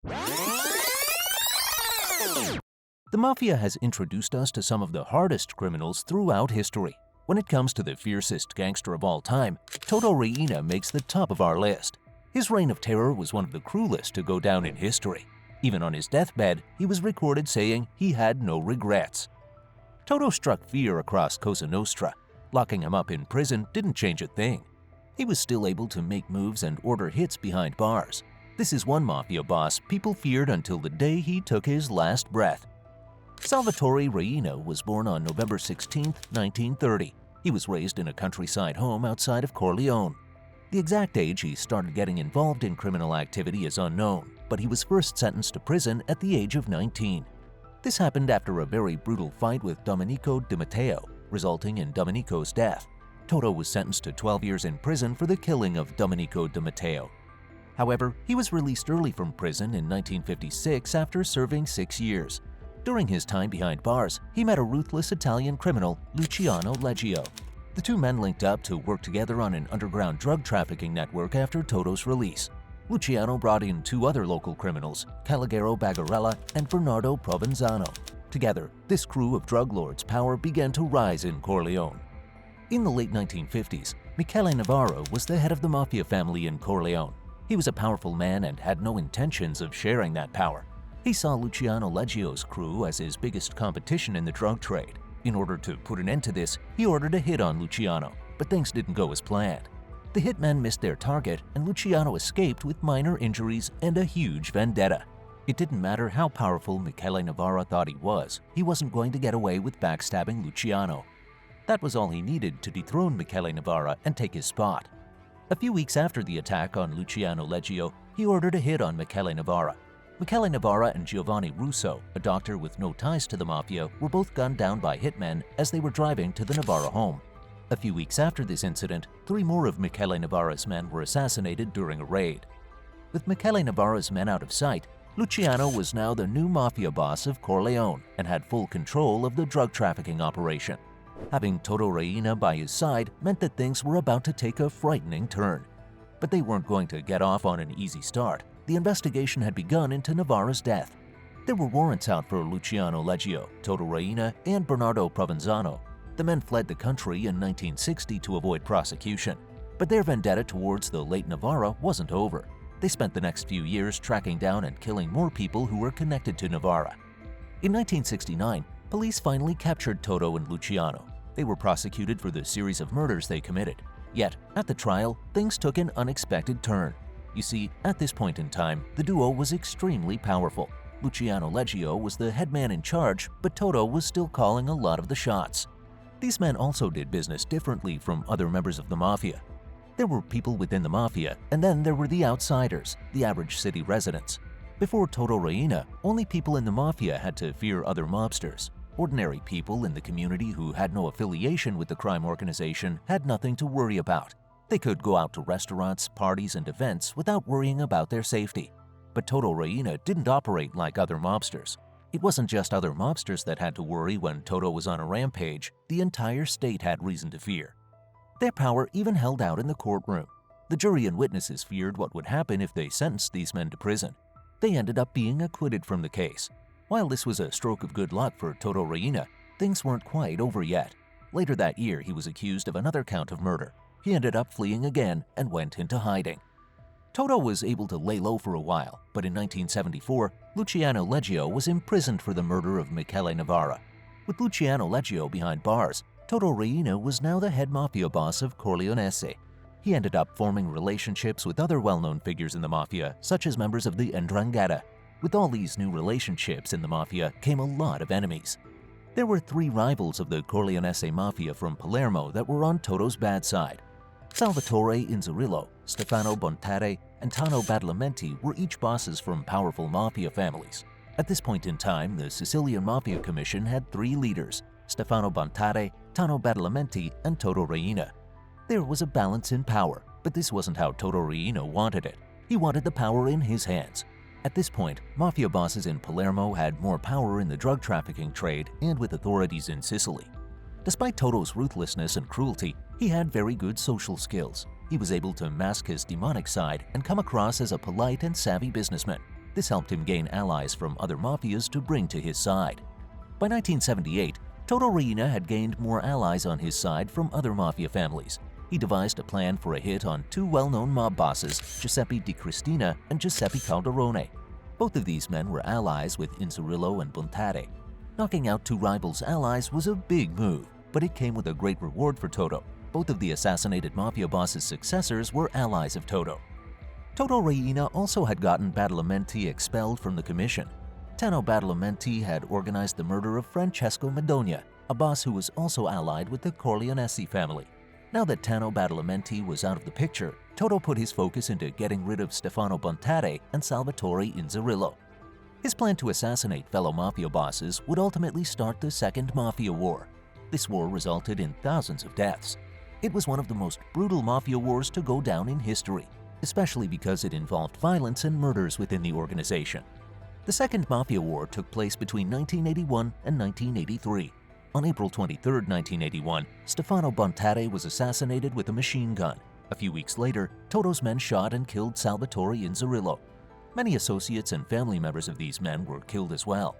The Mafia has introduced us to some of the hardest criminals throughout history. When it comes to the fiercest gangster of all time, Toto Riina makes the top of our list. His reign of terror was one of the cruelest to go down in history. Even on his deathbed, he was recorded saying he had no regrets. Toto struck fear across Cosa Nostra. Locking him up in prison didn't change a thing. He was still able to make moves and order hits behind bars. This is one Mafia boss people feared until the day he took his last breath. Salvatore Riina was born on November 16, 1930. He was raised in a countryside home outside of Corleone. The exact age he started getting involved in criminal activity is unknown, but he was first sentenced to prison at the age of 19. This happened after a very brutal fight with Domenico Di Matteo, resulting in Domenico's death. Toto was sentenced to 12 years in prison for the killing of Domenico Di Matteo. However, he was released early from prison in 1956 after serving 6 years. During his time behind bars, he met a ruthless Italian criminal, Luciano Leggio. The two men linked up to work together on an underground drug trafficking network after Toto's release. Luciano brought in 2 other local criminals, Calogero Bagarella and Bernardo Provenzano. Together, this crew of drug lords' power began to rise in Corleone. In the late 1950s, Michele Navarro was the head of the Mafia family in Corleone. He was a powerful man and had no intentions of sharing that power. He saw Luciano Leggio's crew as his biggest competition in the drug trade. In order to put an end to this, he ordered a hit on Luciano, but things didn't go as planned. The hitmen missed their target and Luciano escaped with minor injuries and a huge vendetta. It didn't matter how powerful Michele Navarro thought he wasn't going to get away with backstabbing Luciano. That was all he needed to dethrone Michele Navarro and take his spot. A few weeks after the attack on Luciano Leggio, he ordered a hit on Michele Navarro. Michele Navarro and Giovanni Russo, a doctor with no ties to the Mafia, were both gunned down by hitmen as they were driving to the Navarro home. A few weeks after this incident, 3 more of Michele Navarro's men were assassinated during a raid. With Michele Navarro's men out of sight, Luciano was now the new Mafia boss of Corleone and had full control of the drug trafficking operation. Having Toto Riina by his side meant that things were about to take a frightening turn. But they weren't going to get off on an easy start. The investigation had begun into Navarro's death. There were warrants out for Luciano Leggio, Toto Riina, and Bernardo Provenzano. The men fled the country in 1960 to avoid prosecution. But their vendetta towards the late Navarro wasn't over. They spent the next few years tracking down and killing more people who were connected to Navarro. In 1969, police finally captured Toto and Luciano. They were prosecuted for the series of murders they committed. Yet, at the trial, things took an unexpected turn. You see, at this point in time, the duo was extremely powerful. Luciano Leggio was the head man in charge, but Toto was still calling a lot of the shots. These men also did business differently from other members of the Mafia. There were people within the Mafia, and then there were the outsiders, the average city residents. Before Toto Riina, only people in the Mafia had to fear other mobsters. Ordinary people in the community who had no affiliation with the crime organization had nothing to worry about. They could go out to restaurants, parties, and events without worrying about their safety. But Toto Riina didn't operate like other mobsters. It wasn't just other mobsters that had to worry when Toto was on a rampage. The entire state had reason to fear. Their power even held out in the courtroom. The jury and witnesses feared what would happen if they sentenced these men to prison. They ended up being acquitted from the case. While this was a stroke of good luck for Toto Riina, things weren't quite over yet. Later that year, he was accused of another count of murder. He ended up fleeing again and went into hiding. Toto was able to lay low for a while, but in 1974, Luciano Leggio was imprisoned for the murder of Michele Navarro. With Luciano Leggio behind bars, Toto Riina was now the head Mafia boss of Corleonese. He ended up forming relationships with other well-known figures in the Mafia, such as members of the 'Ndrangheta. With all these new relationships in the Mafia came a lot of enemies. There were 3 rivals of the Corleonese Mafia from Palermo that were on Toto's bad side. Salvatore Inzerillo, Stefano Bontare, and Tano Badalamenti were each bosses from powerful Mafia families. At this point in time, the Sicilian Mafia Commission had 3 leaders: Stefano Bontare, Tano Badalamenti, and Toto Riina. There was a balance in power, but this wasn't how Toto Riina wanted it. He wanted the power in his hands. At this point, Mafia bosses in Palermo had more power in the drug trafficking trade and with authorities in Sicily. Despite Toto's ruthlessness and cruelty, he had very good social skills. He was able to mask his demonic side and come across as a polite and savvy businessman. This helped him gain allies from other mafias to bring to his side. By 1978, Toto Riina had gained more allies on his side from other mafia families. He devised a plan for a hit on two well-known mob bosses, Giuseppe Di Cristina and Giuseppe Calderone. Both of these men were allies with Inzerillo and Bontade. Knocking out two rivals' allies was a big move, but it came with a great reward for Toto. Both of the assassinated mafia boss's successors were allies of Toto. Toto Riina also had gotten Badalamenti expelled from the commission. Tano Badalamenti had organized the murder of Francesco Madonia, a boss who was also allied with the Corleonesi family. Now that Tano Badalamenti was out of the picture, Toto put his focus into getting rid of Stefano Bontade and Salvatore Inzerillo. His plan to assassinate fellow mafia bosses would ultimately start the Second Mafia War. This war resulted in thousands of deaths. It was one of the most brutal mafia wars to go down in history, especially because it involved violence and murders within the organization. The Second Mafia War took place between 1981 and 1983. On April 23, 1981, Stefano Bontade was assassinated with a machine gun. A few weeks later, Toto's men shot and killed Salvatore Inzerillo. Many associates and family members of these men were killed as well.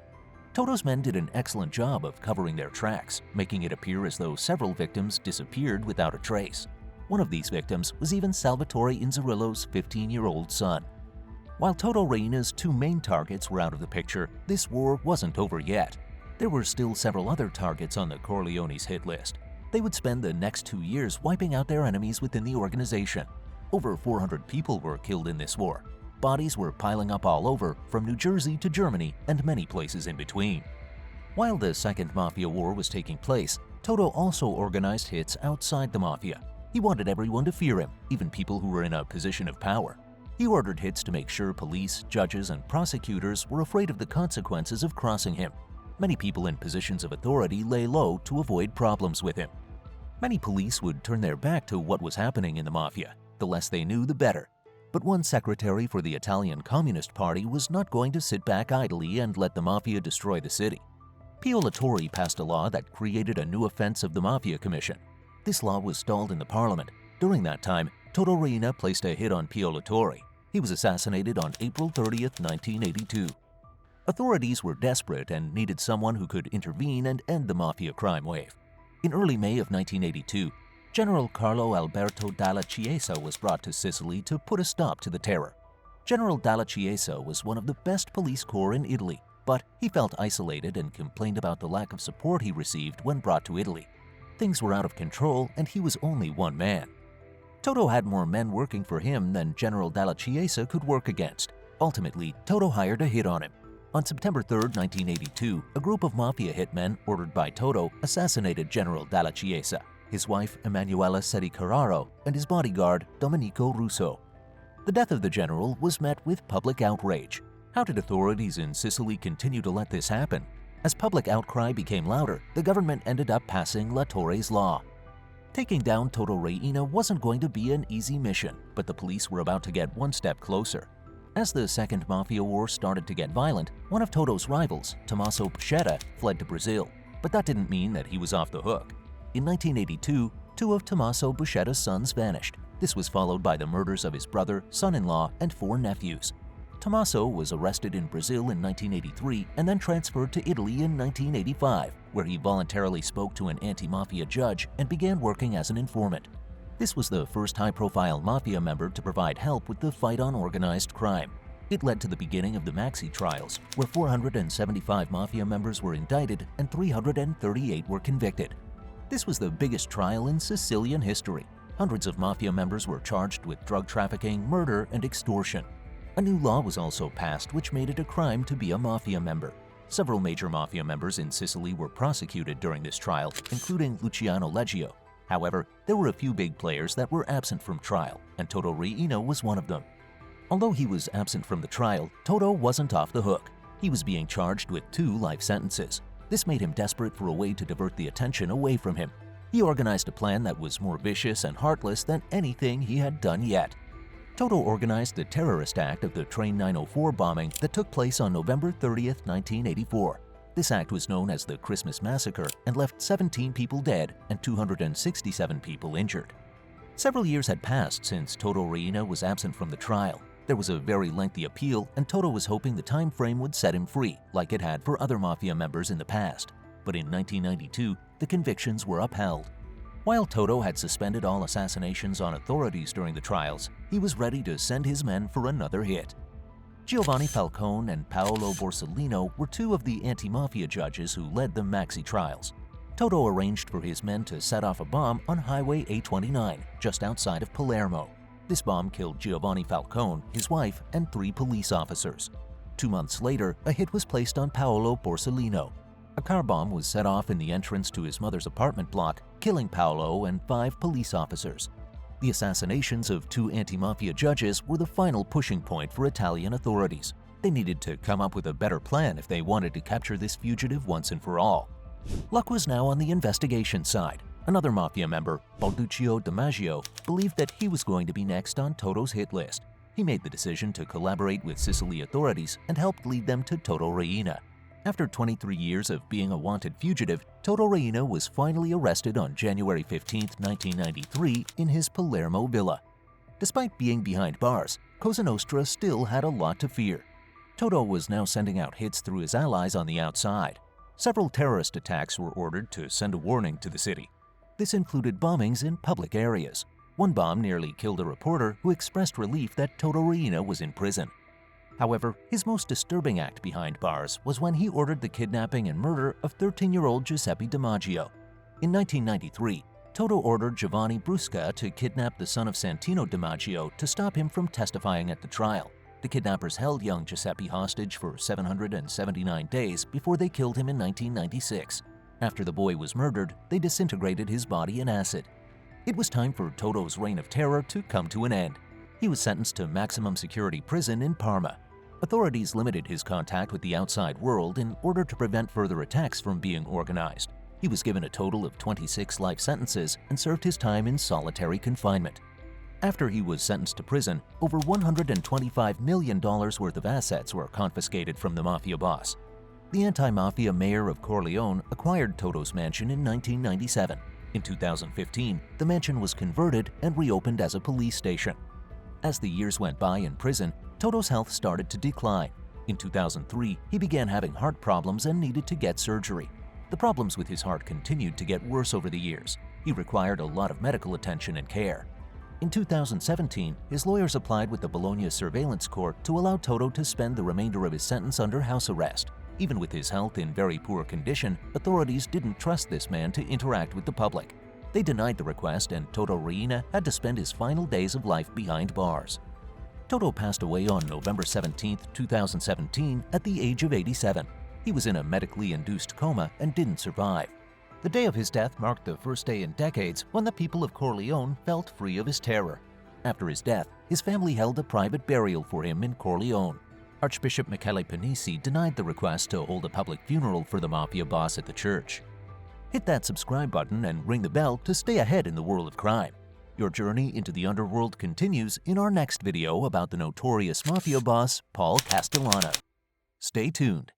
Toto's men did an excellent job of covering their tracks, making it appear as though several victims disappeared without a trace. One of these victims was even Salvatore Inzerillo's 15-year-old son. While Toto Riina's two main targets were out of the picture, this war wasn't over yet. There were still several other targets on the Corleones' hit list. They would spend the next 2 years wiping out their enemies within the organization. Over 400 people were killed in this war. Bodies were piling up all over, from New Jersey to Germany and many places in between. While the Second Mafia War was taking place, Toto also organized hits outside the Mafia. He wanted everyone to fear him, even people who were in a position of power. He ordered hits to make sure police, judges, and prosecutors were afraid of the consequences of crossing him. Many people in positions of authority lay low to avoid problems with him. Many police would turn their back to what was happening in the Mafia. The less they knew, the better. But one secretary for the Italian Communist Party was not going to sit back idly and let the Mafia destroy the city. Pio La Torre passed a law that created a new offense of the Mafia Commission. This law was stalled in the parliament. During that time, Toto Riina placed a hit on Pio La Torre. He was assassinated on April 30, 1982. Authorities were desperate and needed someone who could intervene and end the Mafia crime wave. In early May of 1982, General Carlo Alberto Dalla Chiesa was brought to Sicily to put a stop to the terror. General Dalla Chiesa was one of the best police corps in Italy, but he felt isolated and complained about the lack of support he received when brought to Italy. Things were out of control and he was only one man. Toto had more men working for him than General Dalla Chiesa could work against. Ultimately, Toto hired a hit on him. On September 3, 1982, a group of Mafia hitmen ordered by Toto assassinated General Dalla Chiesa, his wife Emanuela Sedi Carraro, and his bodyguard Domenico Russo. The death of the general was met with public outrage. How did authorities in Sicily continue to let this happen? As public outcry became louder, the government ended up passing La Torre's law. Taking down Toto Riina wasn't going to be an easy mission, but the police were about to get one step closer. As the Second Mafia War started to get violent, one of Toto's rivals, Tommaso Buscetta, fled to Brazil. But that didn't mean that he was off the hook. In 1982, two of Tommaso Buscetta's sons vanished. This was followed by the murders of his brother, son-in-law, and 4 nephews. Tommaso was arrested in Brazil in 1983 and then transferred to Italy in 1985, where he voluntarily spoke to an anti-mafia judge and began working as an informant. This was the first high-profile mafia member to provide help with the fight on organized crime. It led to the beginning of the Maxi trials, where 475 mafia members were indicted and 338 were convicted. This was the biggest trial in Sicilian history. Hundreds of mafia members were charged with drug trafficking, murder, and extortion. A new law was also passed which made it a crime to be a mafia member. Several major mafia members in Sicily were prosecuted during this trial, including Luciano Leggio. However, there were a few big players that were absent from trial, and Toto Riina was one of them. Although he was absent from the trial, Toto wasn't off the hook. He was being charged with 2 life sentences. This made him desperate for a way to divert the attention away from him. He organized a plan that was more vicious and heartless than anything he had done yet. Toto organized the terrorist act of the Train 904 bombing that took place on November 30, 1984. This act was known as the Christmas Massacre and left 17 people dead and 267 people injured. Several years had passed since Toto Riina was absent from the trial. There was a very lengthy appeal, and Toto was hoping the time frame would set him free, like it had for other Mafia members in the past. But in 1992, the convictions were upheld. While Toto had suspended all assassinations on authorities during the trials, he was ready to send his men for another hit. Giovanni Falcone and Paolo Borsellino were two of the anti-mafia judges who led the Maxi trials. Toto arranged for his men to set off a bomb on Highway A29, just outside of Palermo. This bomb killed Giovanni Falcone, his wife, and 3 police officers. 2 months later, a hit was placed on Paolo Borsellino. A car bomb was set off in the entrance to his mother's apartment block, killing Paolo and 5 police officers. The assassinations of 2 anti-mafia judges were the final pushing point for Italian authorities. They needed to come up with a better plan if they wanted to capture this fugitive once and for all. Luck was now on the investigation side. Another Mafia member, Balduccio DiMaggio, believed that he was going to be next on Toto's hit list. He made the decision to collaborate with Sicily authorities and helped lead them to Toto Riina. After 23 years of being a wanted fugitive, Toto Riina was finally arrested on January 15, 1993 in his Palermo villa. Despite being behind bars, Cosa Nostra still had a lot to fear. Toto was now sending out hits through his allies on the outside. Several terrorist attacks were ordered to send a warning to the city. This included bombings in public areas. One bomb nearly killed a reporter who expressed relief that Toto Riina was in prison. However, his most disturbing act behind bars was when he ordered the kidnapping and murder of 13-year-old Giuseppe DiMaggio. In 1993, Toto ordered Giovanni Brusca to kidnap the son of Santino DiMaggio to stop him from testifying at the trial. The kidnappers held young Giuseppe hostage for 779 days before they killed him in 1996. After the boy was murdered, they disintegrated his body in acid. It was time for Toto's reign of terror to come to an end. He was sentenced to maximum security prison in Parma. Authorities limited his contact with the outside world in order to prevent further attacks from being organized. He was given a total of 26 life sentences and served his time in solitary confinement. After he was sentenced to prison, over $125 million worth of assets were confiscated from the Mafia boss. The anti-Mafia mayor of Corleone acquired Toto's mansion in 1997. In 2015, the mansion was converted and reopened as a police station. As the years went by in prison, Toto's health started to decline. In 2003, he began having heart problems and needed to get surgery. The problems with his heart continued to get worse over the years. He required a lot of medical attention and care. In 2017, his lawyers applied with the Bologna Surveillance Court to allow Toto to spend the remainder of his sentence under house arrest. Even with his health in very poor condition, authorities didn't trust this man to interact with the public. They denied the request, and Toto Riina had to spend his final days of life behind bars. Toto passed away on November 17, 2017 at the age of 87. He was in a medically induced coma and didn't survive. The day of his death marked the first day in decades when the people of Corleone felt free of his terror. After his death, his family held a private burial for him in Corleone. Archbishop Michele Panisi denied the request to hold a public funeral for the Mafia boss at the church. Hit that subscribe button and ring the bell to stay ahead in the world of crime. Your journey into the underworld continues in our next video about the notorious Mafia boss, Paul Castellano. Stay tuned.